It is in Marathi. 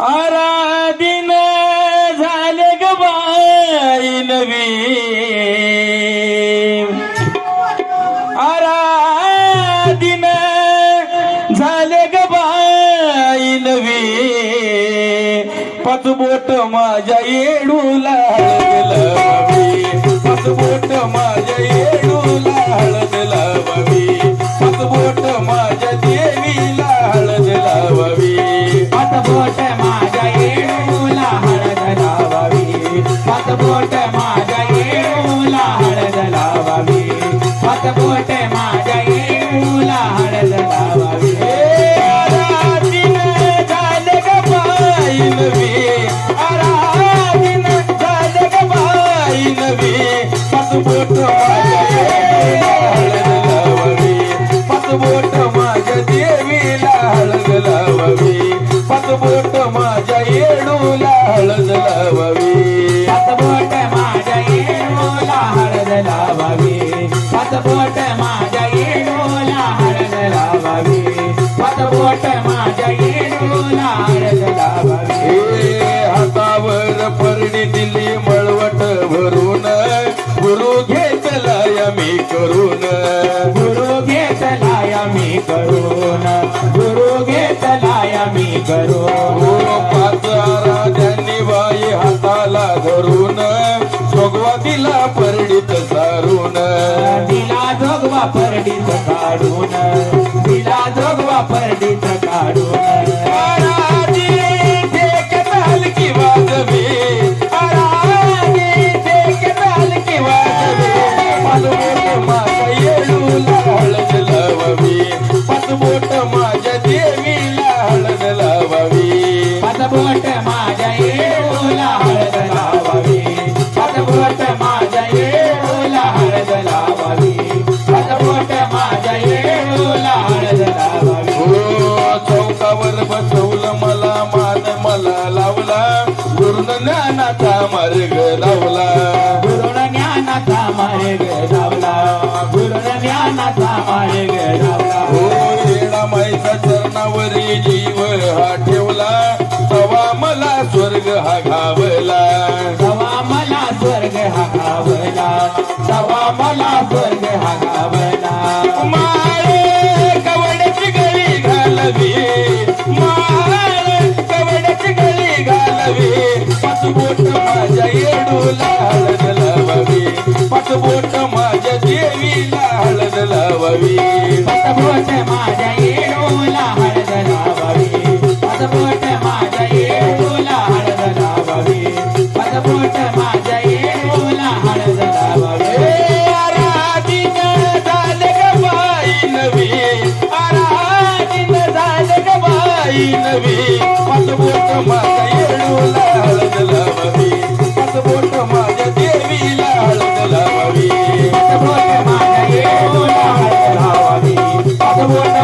आराधीन झाले ग बाई नवी आराधीन झाले ग बाई नवी पतबोट माझ्या येडूला हळद लावावी पतबोट माझ्या येडूला हळद लावावी पतबोट माझ्या देवीला हळद लावावी पतबोट माझ्या येडूला हळद लावावी पतबोट माझ्या येडूला हळद लावावी पतबोट माझ्या येडूला हळद लावावी आराधीन झाले ग बाई नवी आराधीन झाले ग बाई नवी पतबोट माझ्या येडूला हळद लावावी पतबोट माझ्या देवीला हळद लावावी पतबोट माझ्या येडूला हळद लावावी पतबोट माझ्या येडूला हळद लावावी पतबोट माझ्या येडूला हळद लावावी पतबोट माझ्या येडूला हळद लावावी हातावर परडी दिली मळवट भरून गुरु घेतला मी करून गुरु घेतलाय मी करून गुरु घेतलाय मी करून पाच आराध्यांनी बाई हाताला धरून जोगवा दिला परडीत सारून दिला जोगवा परडीत काढून दिला जोगवा परडीत काढून आराधी देखत हलकी वाजवी आराधी देखत हलकी वाजवी पतबोट माझ्या येडूला हळद लावावी पतबोट माझ्या देवीला हळद लावावी पतबोट माझ्या येडूला हळद लावावी पतबोट माझ्या येडूला हळद लावावी पतबोट माझ्या येडूला हळद लावावी चौकावर बसवलं मला मान मला लावला गुरुन ज्ञानाचा मार्ग लावला गुरुन ज्ञानाचा मार्ग लावला गुरुन ज्ञानाचा मार्ग लावला येडा माईचा चरणावरी जीव हा ठेवला तवा मला स्वर्ग हा घावला तवा मला स्वर्ग हा गावला तवा मला स्वर्ग हा गावला माळे कवड्याची गळी घालवी माळे कवड्याची गळी घालवी पतबोट माझ्या येडूला हळद लावावी पतबोट माझ्या देवीला हळद लावावी पतबोट माझ्या येडूला हळद लावावी पतबोट माझ्या येडूला हळद लावावी पतबोट माझ्या येडूला हळद लावावी आराधीन झाले ग बाई नवी आराधीन झाले ग बाई नवी पतबोट माझ्या येडूला हळद लावावी पतबोट माझ्या देवीला हळद लावावी पतबोट माझ्या येडूला हळद लावावी पतबोट